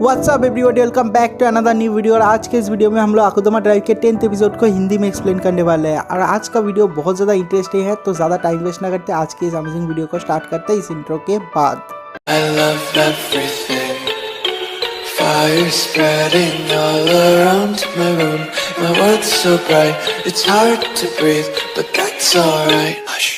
WhatsApp everybody, welcome back to another new video. और आज के इस वीडियो में हम लोग आकुदमा ड्राइव के 10th एपिसोड को हिंदी में एक्सप्लेन करने वाले हैं। और आज का वीडियो बहुत ज़्यादा इंटरेस्टिंग है, तो ज़्यादा टाइम वेस्ट ना करते आज के इस अमेजिंग वीडियो को स्टार्ट करते हैं इस इंट्रो के बाद। I love everything. Fire spreading all around my room. My world's so bright, it's hard to breathe, but that's alright. Hush.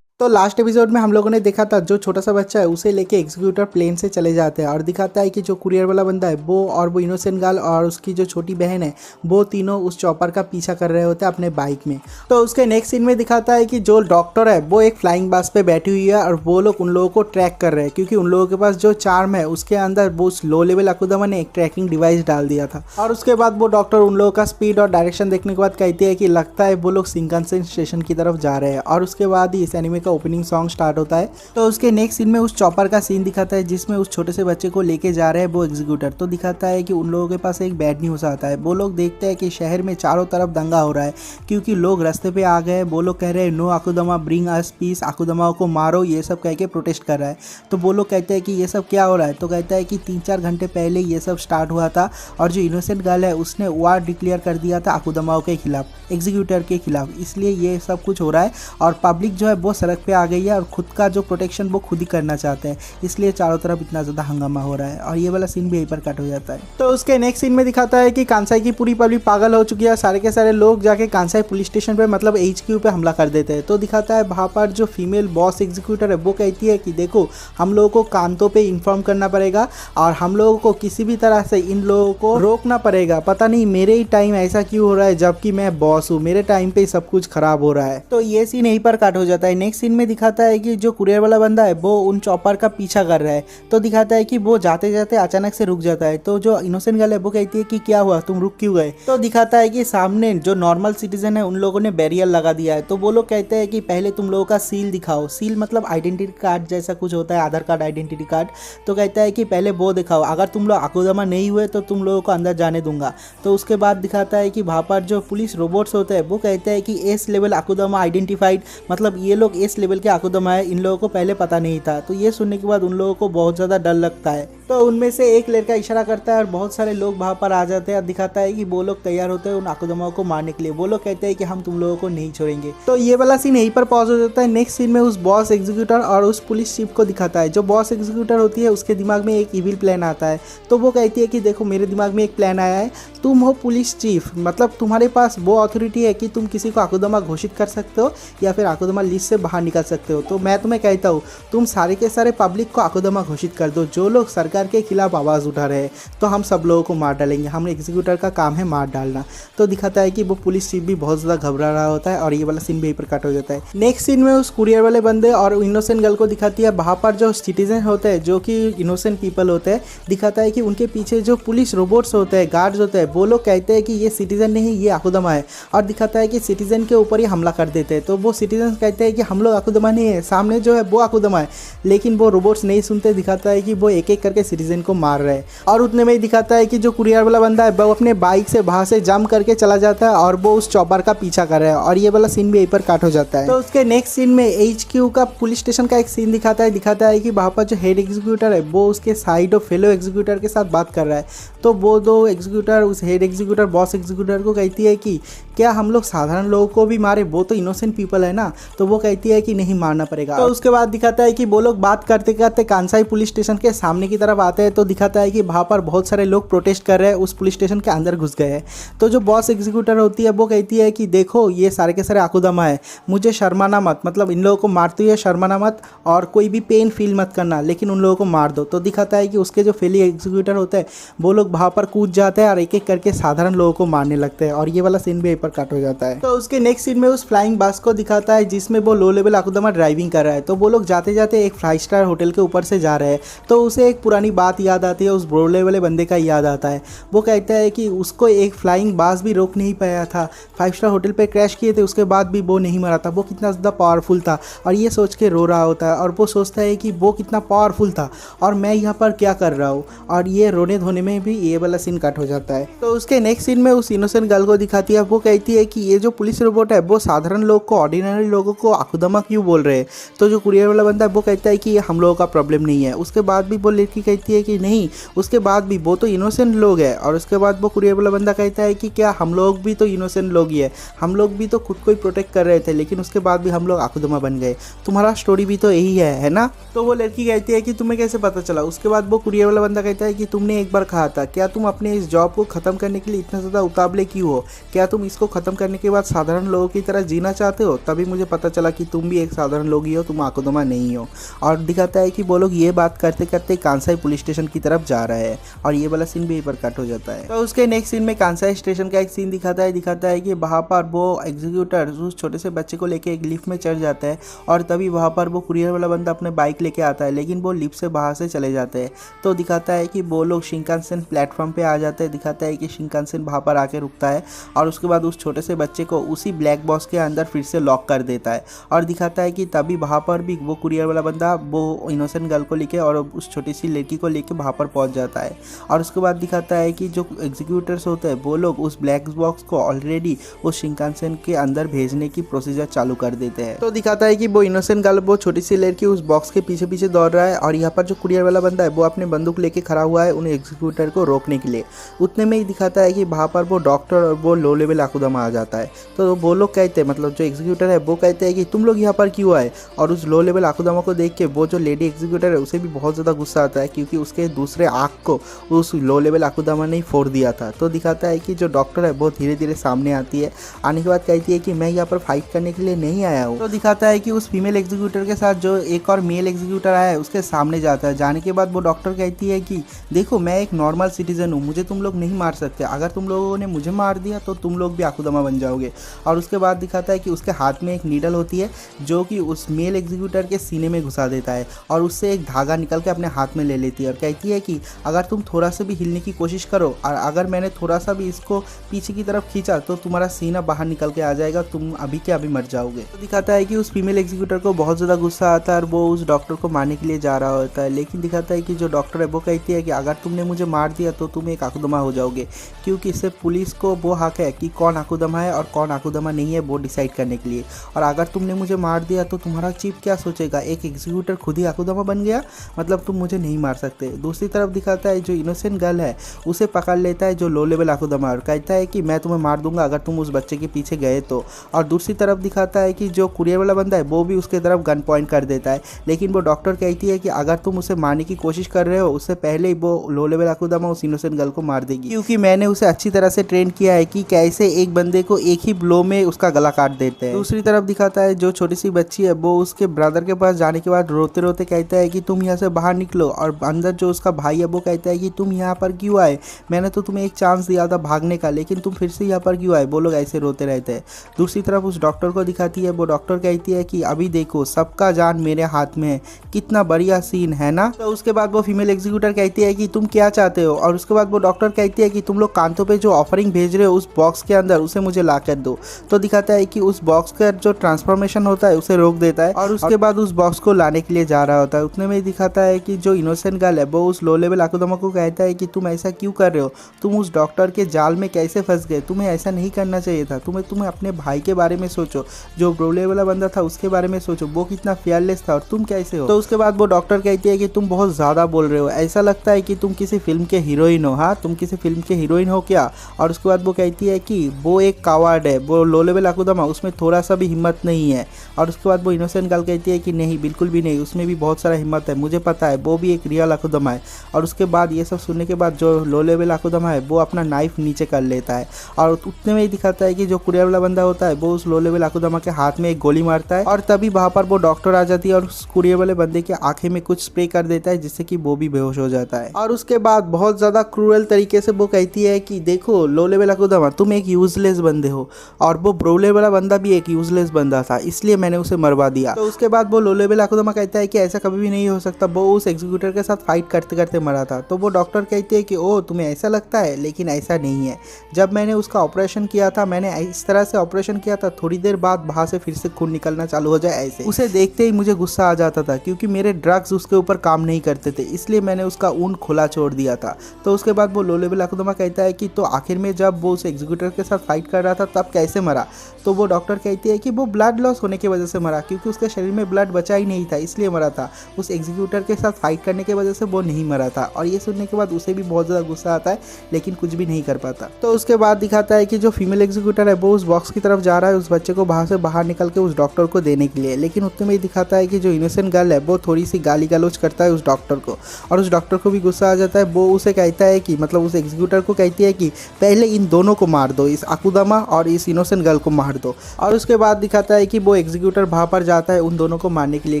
तो लास्ट एपिसोड में हम लोगों ने देखा था जो छोटा सा बच्चा है उसे लेके एग्जीक्यूटर प्लेन से चले जाते हैं और दिखाता है कि जो कुरियर वाला बंदा है वो इनोसेंट गर्ल और उसकी जो छोटी बहन है वो तीनों उस चॉपर का पीछा कर रहे होते हैं अपने बाइक में। तो उसके नेक्स्ट सीन में दिखाता है कि जो डॉक्टर है वो एक फ्लाइंग बस पे बैठी हुई है और वो लोग उन लोगों को ट्रैक कर रहे हैं क्योंकि उन लोगों के पास जो चार्म है उसके अंदर वो उस लो लेवल आकुदमा ने एक ट्रैकिंग डिवाइस डाल दिया था। और उसके बाद वो डॉक्टर उन लोगों का स्पीड और डायरेक्शन देखने के बाद कहती है कि लगता है वो लोग शिनकानसेन स्टेशन की तरफ जा रहे हैं। और उसके बाद ही इस एनिमे का ओपनिंग सॉन्ग स्टार्ट होता है। तो उसके नेक्स्ट सीन में उस चॉपर का सीन दिखाता है जिसमें उस छोटे से बच्चे को लेके जा रहे हैं वो एग्जीक्यूटर। तो दिखाता है कि उन लोगों के पास एक बैड न्यूज़ आता है। वो लोग देखते हैं कि शहर में चारों तरफ दंगा हो रहा है क्योंकि लोग रास्ते पे आ गए। वो लोग कह रहे हैं नो आकुदमा, ब्रिंग अस पीस, आकुदमाओं को मारो, ये सब कह के प्रोटेस्ट कर रहा है। तो वो लोग कहते हैं कि ये सब क्या हो रहा है। तो कहता है कि 3-4 घंटे पहले ये सब स्टार्ट हुआ था और जो इनोसेंट गर्ल है उसने वार डिक्लेयर कर दिया था आकुदमाओं के खिलाफ, एग्जीक्यूटर के खिलाफ, इसलिए ये सब कुछ हो रहा है। और पब्लिक जो है वो सड़क पे आ गई है और खुद का जो प्रोटेक्शन वो खुद ही करना चाहते हैं, इसलिए चारों तरफ इतना ज़्यादा हंगामा हो रहा है। और ये वाला सीन भी यहीं पर कट हो जाता है। तो उसके नेक्स्ट सीन में दिखाता है कि कांसाई की पूरी पब्लिक पागल हो चुकी है। सारे के सारे लोग जाके कांसाई पुलिस स्टेशन पे मतलब HQ पे हमला कर देते हैं। तो दिखाता है वहाँ पर जो फीमेल बॉस एग्जीक्यूटर है वो कहती है कि देखो हम लोगों को कांतों पे इन्फॉर्म करना पड़ेगा और हम लोगों को किसी भी तरह से इन लोगों को रोकना पड़ेगा। पता नहीं मेरे ही टाइम ऐसा क्यों हो रहा है जबकि मैं बॉस हूँ, मेरे टाइम पे सब कुछ खराब हो रहा है। तो ये सीन यहीं पर कट हो जाता है। नेक्स्ट सीन में दिखाता है कि जो कुरियर वाला बंदा है वो उन चॉपर का पीछा कर रहा है। तो दिखाता है कि वो जाते जाते अचानक से रुक जाता है। तो जो इनोसेंट गर्ल है वो कहती है कि क्या हुआ, तुम रुक क्यों गए। तो दिखाता है कि सामने जो नॉर्मल सिटीजन है उन लोगों ने बैरियर लगा दिया है। तो वो लोग कहते हैं कि पहले तुम लोगों का सील दिखाओ। सील मतलब आइडेंटिटी कार्ड जैसा कुछ होता है, आधार कार्ड, आइडेंटिटी कार्ड। तो कहता है कि पहले वो दिखाओ, अगर तुम लोग आकुदमा नहीं हुए तो तुम लोगों को अंदर जाने दूंगा। तो उसके बाद दिखाता है कि वहाँ पर जो पुलिस रोबोट्स होते हैं वो कहते हैं कि एस लेवल आकुदमा आइडेंटिफाइड, मतलब ये लोग एस लेवल के आकुदमा है, इन लोगों को पहले पता नहीं था। तो ये सुनने के बाद उन लोगों को बहुत ज़्यादा डर लगता है। तो उनमें से एक लड़का इशारा करता है और बहुत सारे लोग वहाँ पर आ जाते हैं और दिखाता है कि वो लोग तैयार होते हैं उन आकुदमाओं को मारने के लिए। वो लोग कहते हैं कि हम तुम लोगों को नहीं छोड़ेंगे। तो ये वाला सीन यहीं पर पॉज हो जाता है। नेक्स्ट सीन में उस बॉस एग्जीक्यूटर और उस पुलिस चीफ को दिखाता है। जो बॉस एग्जीक्यूटर होती है उसके दिमाग में एक इविल प्लान आता है। तो वो कहती है कि देखो मेरे दिमाग में एक प्लान आया है, तुम हो पुलिस चीफ, मतलब तुम्हारे पास वो अथॉरिटी है कि तुम किसी को आकुदमा घोषित कर सकते हो या फिर आकुदमा लिस्ट से बाहर निकल सकते हो। तो मैं तुम्हें कहता हूँ तुम सारे के सारे पब्लिक को आकुदमा घोषित कर दो। जो लोग सरकार के खिलाफ आवाज़ उठा रहे हैं तो हम सब लोगों को मार डालेंगे, हम एग्जीक्यूटर का काम है मार डालना। तो दिखाता है कि वो पुलिस चीफ भी बहुत ज़्यादा घबरा रहा होता है और ये वाला सीन भी यहीं पर कट हो जाता है। नेक्स्ट सीन में उस कुरियर वाले बंदे और इनोसेंट गर्ल को दिखाती है। वहाँ पर जो सिटीजन होते हैं जो कि इनोसेंट पीपल होते हैं, दिखाता है कि उनके पीछे जो पुलिस रोबोट्स होते हैं, गार्ड्स होते हैं, वो लोग कहते हैं कि ये सिटीजन नहीं, ये आकुदमा है। और दिखाता है कि सिटीजन के ऊपर ही हमला कर देते हैं। तो वो सिटीजन कहते हैं कि हम लोग आकुदमा नहीं है, सामने जो है वो आकुदमा है। लेकिन वो रोबोट्स नहीं सुनते। दिखाता है कि वो एक एक करके सिटीजन को मार रहे हैं। और उतने में ही दिखाता है कि जो कुरियर वाला बंदा है वो अपने बाइक से वहाँ से जंप करके चला जाता है और वो उस चॉपर का पीछा कर रहा है। और ये वाला सीन भी यहीं पर काट हो जाता है। तो उसके नेक्स्ट सीन में HQ का पुलिस स्टेशन का एक सीन दिखाता है कि वहाँ पर जो हेड एग्जीक्यूटर है वो उसके साइड और फेलो एग्जीक्यूटर के साथ बात कर रहा है। तो वो दो एग्जीक्यूटर उस हेड एग्जीक्यूटर बॉस एग्जीक्यूटर को कहती है कि क्या हम लोग साधारण लोगों को भी मारे, वो तो इनोसेंट पीपल है ना। तो वो कहती है कि नहीं मारना पड़ेगा। तो उसके बाद दिखाता है कि वो लोग बात करते करते कांसाई पुलिस स्टेशन के सामने की तरफ आते हैं। तो दिखाता है कि वहाँ पर बहुत सारे लोग प्रोटेस्ट कर रहे हैं, उस पुलिस स्टेशन के अंदर घुस गए हैं। तो जो बॉस एग्जीक्यूटर होती है वो कहती है कि देखो ये सारे के सारे आकुदमा है, मुझे शर्माना मत, मतलब इन लोगों को मारते हुए शर्माना मत और कोई भी पेन फील मत करना, लेकिन उन लोगों को मार दो। तो दिखाता है कि उसके जो फेली एग्जीक्यूटर होते हैं वो लोग वहाँ पर कूद जाते हैं और एक एक करके साधारण लोगों को मारने लगते हैं। और ये वाला सीन भी यहीं पर कट हो जाता है। तो उसके नेक्स्ट सीन में उस फ्लाइंग बस को दिखाता है जिसमें वो लो लेवल आकुदमा ड्राइविंग कर रहा है। तो वो लोग जाते जाते एक 5 स्टार होटल के ऊपर से जा रहे हैं। तो उसे एक पुरानी बात याद आती है, उस ब्रोले वाले बंदे का याद आता है। वो कहता है कि उसको एक फ्लाइंग बस भी रोक नहीं पाया था, 5 स्टार होटल पे क्रैश किए थे उसके बाद भी वो नहीं मरा था, वो कितना ज़्यादा पावरफुल था। और ये सोच के रो रहा होता है और वो सोचता है कि वो कितना पावरफुल था और मैं यहाँ पर क्या कर रहा हूँ। और ये रोने धोने में भी ये वाला सीन कट हो जाता है। तो उसके नेक्स्ट सीन में उस इनोसेंट गर्ल को दिखाती है। वो कहती है कि ये जो पुलिस रोबोट है वो साधारण लोग को, ऑर्डिनरी लोगों को आकुदमा क्यों बोल रहे हैं। तो जो कुरियर वाला बंदा है वो कहता है कि ये हम लोगों का प्रॉब्लम नहीं है। उसके बाद भी वो लड़की कहती है कि नहीं, उसके बाद भी वो तो इनोसेंट लोग हैं। और उसके बाद वो कुरियर वाला बंदा कहता है कि क्या हम लोग भी तो इनोसेंट लोग ही है, हम लोग भी तो खुद को ही प्रोटेक्ट कर रहे थे, लेकिन उसके बाद भी हम लोग आखुदमा बन गए। तुम्हारा स्टोरी भी तो यही है ना। तो वो लड़की कहती है कि तुम्हें कैसे पता चला। उसके बाद वो कुरियर वाला बंदा कहता है कि तुमने एक बार कहा था, क्या तुम अपने इस जॉब को ख़त्म करने के लिए इतना ज़्यादा उतावले क्यों हो, क्या तुम इसको ख़त्म करने के बाद साधारण लोगों की तरह जीना चाहते हो। तभी मुझे पता चला कि तुम भी एक साधारण लोग ही हो, तुम आखुदमा नहीं हो। और दिखाता है कि वो लोग ये बात करते करते कांसाई पुलिस स्टेशन की तरफ जा रहे हैं। और ये वाला सीन भी यहीं पर कट हो जाता है। तो उसके नेक्स्ट सीन में कांसाई स्टेशन का एक सीन दिखाता है कि वहाँ पर वो एग्जीक्यूटर उस छोटे से बच्चे को लेके एक लिफ्ट में चढ़ जाता है। और तभी वहाँ पर वो कुरियर वाला बंदा अपने बाइक लेके आता है, लेकिन वो लिफ्ट से बाहर से चले जाते हैं। तो दिखाता है कि वो लोग शिनकानसेन प्लेटफॉर्म पे आ जाते हैं। दिखाता है कि शिनकानसेन वहाँ पर आके रुकता है और उसके बाद उस छोटे से बच्चे को उसी ब्लैक बॉक्स के अंदर फिर से लॉक कर देता है। और दिखाता है कि तभी वहाँ पर भी वो कुरियर वाला बंदा वो इनोसेंट गर्ल को लेके और उस छोटी सी लड़की को लेके वहाँ पर पहुँच जाता है। और उसके बाद दिखाता है कि जो एग्जीक्यूटर्स होते हैं वो लोग उस ब्लैक बॉक्स को ऑलरेडी उस शिनकानसेन के अंदर भेजने की प्रोसीजर चालू कर देते हैं। तो दिखाता है कि वो इनोसेंट गर्ल वो छोटी सी लड़की उस बॉक्स के पीछे पीछे दौड़ रहा है। और यहाँ पर जो कुरियर वाला बंदा है वो अपने बंदूक लेके खड़ा हुआ है उन एग्जीक्यूटर को रोकने के लिए। उतने में ही दिखाता है कि वहाँ पर वो डॉक्टर और वो लो लेवल आखुदमा आ जाता है। तो वो लोग कहते हैं, मतलब जो एग्जीक्यूटर है वो कहते हैं कि तुम लोग यहाँ पर क्यों आए। और उस लो लेवल आखुदमा को देख के वो जो लेडी एग्जीक्यूटर है उसे भी बहुत ज़्यादा गुस्सा आता है, क्योंकि उसके दूसरे आँख को उस लो लेवल आखुदमा ने फोड़ दिया था। तो दिखाता है कि जो डॉक्टर है वो धीरे धीरे सामने आती है। आने के बाद कहती है कि मैं यहाँ पर फाइट करने के लिए नहीं आया हूँ। तो दिखाता है कि उस फीमेल एग्जीक्यूटर के साथ जो एक और मेल एग्जीक्यूटर आया है उसके सामने जाता है। जाने के बाद वो डॉक्टर कहती है कि देखो मैं एक नॉर्मल सिटीजन हूँ, मुझे तुम लोग नहीं मार सकते, अगर तुम लोगों ने मुझे मार दिया तो तुम लोग भी आखुदमा बन जाओगे। और उसके बाद दिखाता है कि उसके हाथ में एक नीडल होती है जो कि उस मेल एग्जीक्यूटर के सीने में घुसा देता है और उससे एक धागा निकल के अपने हाथ में ले लेती है। और कहती है कि अगर तुम थोड़ा सा भी हिलने की कोशिश करो और अगर मैंने थोड़ा सा भी इसको पीछे की तरफ खींचा तो तुम्हारा सीना बाहर निकल के आ जाएगा, तुम अभी के अभी मर जाओगे। तो दिखाता है कि उस फीमेल एग्जीक्यूटर को बहुत ज़्यादा गुस्सा आता है और वो उस डॉक्टर को मारने के लिए जा रहा होता है। लेकिन दिखाता है कि जो डॉक्टर है वो कहती है कि अगर तुमने मुझे मार दिया तो तुम एक आखुदमा हो जाओगे, क्योंकि इससे पुलिस को वो हक है कि कौन आखुदमा है और कौन आखुदमा नहीं है वो डिसाइड करने के लिए। और अगर तुमने मुझे मार दिया तो तुम्हारा चीफ क्या सोचेगा, एक एग्जीक्यूटर खुद ही आखुदमा बन गया, मतलब तुम मुझे नहीं मार सकते। दूसरी तरफ दिखाता है जो इनोसेंट गर्ल है उसे पकड़ लेता है जो लो लेवल आखुदमा और कहता है कि मैं तुम्हें मार दूंगा अगर तुम उस बच्चे के पीछे गए तो। और दूसरी तरफ दिखाता है कि जो कुरियर वाला बंदा है वो भी उसके तरफ गन पॉइंट कर देता है। लेकिन वो डॉक्टर कहती है कि अगर तुम उसे मारने की कोशिश कर रहे हो उससे पहले ही वो लो लेवल आखुदमा उस इनोसेंट गर्ल को मार देगी, क्योंकि मैंने उसे अच्छी तरह से ट्रेन किया है कि कैसे एक बंदे को एक ही ब्लो में उसका गला काट देते हैं। दूसरी तरफ दिखाता है जो छोटी सी बच्ची है वो उसके ब्रदर के पास जाने के बाद रोते रोते कहता है कि तुम यहाँ से बाहर निकलो। और अंदर जो उसका भाई है वो कहता है कि तुम यहाँ पर क्यों आए, मैंने तो तुम्हें एक चांस दिया था भागने का, लेकिन तुम फिर से यहाँ पर क्यों आए। वो लोग ऐसे रोते रहते हैं। दूसरी तरफ उस डॉक्टर को दिखाती है, वो डॉक्टर कहती है कि अभी देखो सबका जान मेरे हाथ में है, कितना बढ़िया सीन है ना। तो उसके बाद वो फीमेल एग्जीक्यूटर कहती है कि तुम क्या चाहते हो। और उसके बाद वो डॉक्टर कहती है कि तुम लोग कांतों पे जो ऑफरिंग भेज रहे हो उस बॉक्स के अंदर उसे मुझे ला कर दो। तो दिखाता है कि उस बॉक्स का जो ट्रांसफॉर्मेशन होता है उसे रोक देता है और उसके बाद उस बॉक्स को लाने के लिए जा रहा होता है। उतने में ही दिखाता है कि जो इनोसेंट गर्ल है वो उस लो लेवल आखुदमा को कहता है कि तुम ऐसा क्यों कर रहे हो, तुम उस डॉक्टर के जाल में कैसे फंस गए, तुम्हें ऐसा नहीं करना चाहिए था, तुम्हें अपने भाई के बारे में सोचो, जो ब्रोले वाला बंदा था उसके बारे में सोचो, वो कितना फेयरलेस था और तुम कैसे हो। तो उसके बाद वो डॉक्टर कहती है कि तुम बहुत ज़्यादा बोल रहे हो, ऐसा लगता है कि तुम किसी फिल्म के हीरोइन हो। हाँ, तुम किसी फिल्म के हीरोइन हो क्या। और उसके बाद वो कहती है कि वो एक कावर्ड है, वो लो लेवल आखुदमा उसमें थोड़ा सा भी हिम्मत नहीं है। और उसके बाद वो इनोसेंट गर्ल कहती है कि नहीं, बिल्कुल भी नहीं, उसमें भी बहुत सारा हिम्मत है, मुझे पता है, वो भी एक रियल आखुदमा है। और उसके बाद ये सब सुनने के बाद जो लो लेवल आखुदमा है वो अपना नाइफ नीचे कर लेता है। और उतने में ही दिखाता है कि जो कुरियर वाला बंदा होता है वो उस लो लेवल आखुदमा के हाथ में एक गोली मारता है। और तभी वहाँ पर वो डॉक्टर आ जाती है और उस कुरियर वाले बंदे की आंखें में कुछ स्प्रे कर देता है जिससे कि वो भी बेहोश हो जाता है। और उसके बाद बहुत ज़्यादा क्रूअल तरीके से वो कहती है कि देखो लो लेवल आखुदमा तुम एक यूजलेस बंदे हो, और वो ब्रोले वाला बंदा भी एक यूजलेस बंदा था, इसलिए मैंने उसे मरवा दिया। तो उसके बाद वो लो लेवल आखुदमा कहता है कि ऐसा कभी भी नहीं हो सकता, वो उस एग्जीक्यूटर के साथ फाइट करते करते मरा था। तो वो डॉक्टर कहते हैं कि ओ तुम्हें ऐसा लगता है, लेकिन ऐसा नहीं है, जब मैंने उसका ऑपरेशन किया था मैंने इस तरह से ऑपरेशन किया था, थोड़ी देर बाद वहाँ से फिर से खून निकलना चालू हो जाए ऐसे। उसे देखते ही मुझे गुस्सा आ जाता था क्योंकि मेरे ड्रग्स उसके ऊपर काम नहीं करते थे, इसलिए मैंने उसका ऊन खुला छोड़ दिया था। तो उसके बाद वो लो लेवल आखुदमा कहता है कि तो आखिर में जब वो उस एग्जीक्यूटर के साथ फाइट कर रहा था तब कैसे मरा। तो वो डॉक्टर कहती है कि वो ब्लड लॉस होने की वजह से मरा, क्योंकि उसके शरीर में ब्लड बचा ही नहीं था इसलिए मरा था। उस एग्जीक्यूटर के साथ फाइट करने की वजह से वो नहीं मरा था। और ये सुनने के बाद उसे भी बहुत ज़्यादा गुस्सा आता है, लेकिन कुछ भी नहीं कर पाता। तो उसके बाद दिखाता है कि जो फीमेल एग्जीक्यूटर है वो उस बॉक्स की तरफ जा रहा है उस बच्चे को वहाँ से बाहर निकल के उस डॉक्टर को देने के लिए, लेकिन उतने में ही दिखाता है कि जो इनोसेंट गर्ल है वो थोड़ी सी गाली गलौज करता है उस डॉक्टर को, और उस डॉक्टर को भी गुस्सा आ जाता है। वो उसे कहता है कि मतलब उस एग्जीक्यूटर को कहती है कि पहले इन दोनों को मार दो, इस अकुदामा और इस इनोसेंट गर्ल को मार दो। और उसके बाद दिखाता है कि वो एग्जीक्यूटर वहाँ पर जाता है उन दोनों को मारने के लिए,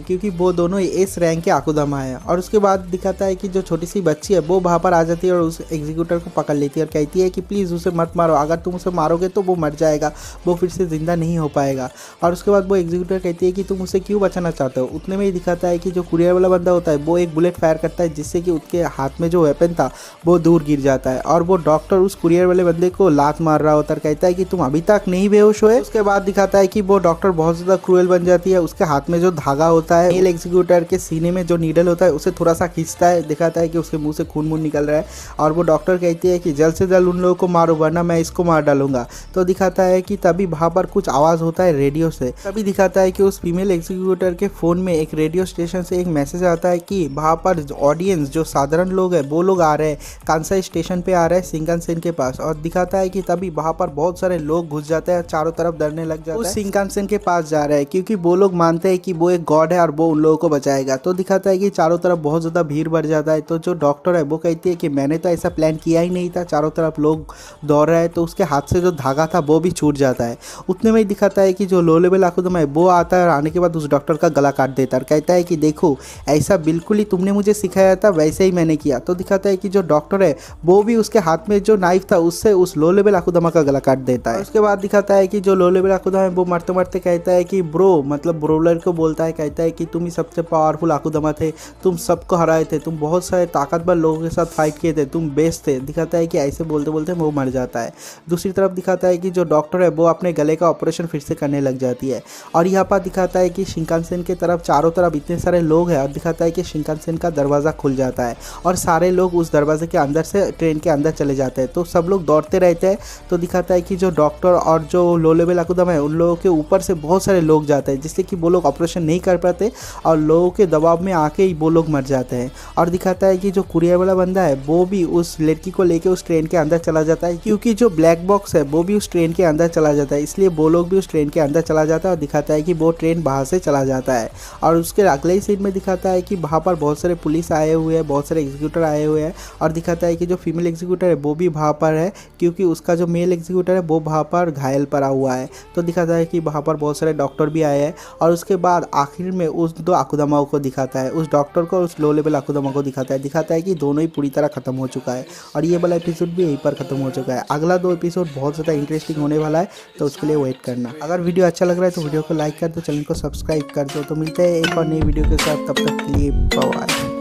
क्योंकि वो दोनों एस रैंक के अकुदामा है। और उसके बाद दिखाता है कि जो छोटी सी बच्ची है वो वहाँ पर आ जाती है और उस एग्जीक्यूटर को पकड़ लेती है और कहती है कि प्लीज़ उसे मत मारो, अगर तुम उसे मारोगे तो वो मर जाएगा, वो फिर से ज़िंदा नहीं हो पाएगा। और उसके बाद वो एग्जीक्यूटर कहती है कि तुम उसे क्यों बचाना चाहते हो। उतने में ही दिखाता है कि जो कुरियर वाला बंदा होता है वो एक बुलेट फायर करता है, जिससे कि उसके हाथ में जो वेपन था वो दूर गिर जाता है। और वो डॉक्टर उस कुरियर वाले बंदे को लात मार रहा होता है, कहता है कि तुम अभी तक नहीं बेहोश हुए। उसके बाद दिखाता है कि वो डॉक्टर बहुत ज़्यादा क्रूएल बन जाती है, उसके हाथ में जो धागा होता है मेल एग्जीक्यूटर के सीने में जो नीडल होता है उसे थोड़ा सा खींचता है, दिखाता है कि उसके मुंह से खून निकल रहा है। और वो डॉक्टर कहती है कि जल्द से जल्द उन लोगों को मारो वरना मैं इसको मार डालूंगा। तो दिखाता है कि तभी वहाँ पर कुछ आवाज़ होता है रेडियो से। तभी दिखाता है कि उस फीमेल एग्जीक्यूटर के फ़ोन में एक रेडियो स्टेशन से एक मैसेज आता है कि वहाँ पर ऑडियंस जो साधारण लोग हैं वो लोग आ रहे हैं, कांसाई स्टेशन पे आ रहे हैं शिंकानसेन के पास। और दिखाता है कि तभी वहाँ पर बहुत सारे लोग घुस जाते हैं, चारों तरफ डरने लग जाते हैं, उस शिंकानसेन के पास जा रहे हैं, क्योंकि वो लोग मानते हैं कि वो एक गॉड है और वो उन लोगों को बचाएगा। तो दिखाता है कि चारों तरफ बहुत ज़्यादा भीड़ बढ़ जाता है। तो जो डॉक्टर है वो कहती है कि मैंने तो ऐसा प्लान किया ही नहीं था, चारों तरफ लोग दौड़ रहे हैं। तो उसके हाथ से जो धागा था वो भी छूट जाता है। उतने में ही दिखाता है कि जो लो लेवल अकुदामा है वो आता है और आने के बाद उस डॉक्टर का गला काट देता है और कहता है कि देखो ऐसा बिल्कुल ही तुमने मुझे सिखाया था वैसे ही मैंने किया। तो दिखाता है कि जो डॉक्टर है वो भी उसके हाथ में जो नाइफ था उससे उस लो लेवल अकुदामा का गला काट देता है। उसके बाद दिखाता है कि जो लो लेवल अकुदामा है वो मरते मरते कहता है कि ब्रो, मतलब ब्रोलर को बोलता है, कहता है कि तुम ही सबसे पावरफुल अकुदामा थे, तुम सबको हराए थे, तुम बहुत सारे ताकतवर लोगों के साथ फाइट किए थे, तुम बेस्ट थे। दिखाता है कि ऐसे बोलते बोलते वो मर जाता है। दूसरी तरफ दिखाता है कि जो डॉक्टर है वो अपने गले का ऑपरेशन फिर से करने लग जाती है। और यहाँ पर दिखाता है कि शिंकानसेन के तरफ चारों तरफ इतने सारे लोग हैं और दिखाता है कि शिंकानसेन का दरवाज़ा खुल जाता है और सारे लोग उस दरवाजे के अंदर से ट्रेन के अंदर चले जाते हैं। तो सब लोग दौड़ते रहते हैं। तो दिखाता है कि जो डॉक्टर और जो लो लेवल अकुदामा है उन लोगों के ऊपर से बहुत सारे लोग जाते हैं, जिससे कि वो लोग ऑपरेशन नहीं कर पाते और लोगों के दबाव में आके ही वो लोग मर जाते हैं। और दिखाता है कि जो कुरियर वाला बंदा है वो भी उस लड़की को लेके उस ट्रेन के अंदर चला जाता है, क्योंकि जो ब्लैक बॉक्स है वो भी उस ट्रेन के अंदर चला जाता है, इसलिए वो लोग भी उस ट्रेन के अंदर चला जाता है। और दिखाता है कि वो ट्रेन बाहर से चला जाता है। और उसके अगले ही सीन में दिखाता है कि वहाँ पर बहुत सारे पुलिस आए हुए हैं, बहुत सारे एग्जीक्यूटर आए हुए हैं। और दिखाता है कि जो फीमेल एग्जीक्यूटर है वो भी वहाँ पर है, क्योंकि उसका जो मेल एग्जीक्यूटर है वो वहाँ पर घायल पड़ा हुआ है। तो दिखाता है कि वहाँ पर बहुत सारे डॉक्टर भी आए हैं। और उसके बाद आखिर में उस दो अकुदामाओं को दिखाता है, उस डॉक्टर को और उस लो लेवल अकुदामा को दिखाता है कि दोनों ही पूरी तरह खत्म हो चुका है। और ये वाला एपिसोड भी यहीं पर खत्म हो चुका है। अगला 2 एपिसोड बहुत ज़्यादा इंटरेस्टिंग होने वाला है, तो उसके लिए वेट करना। अगर वीडियो अच्छा लग रहा है तो वीडियो को लाइक कर दो, चैनल को सब्सक्राइब कर दो। तो मिलते हैं एक और नई वीडियो के साथ, तब तक के लिए बाय।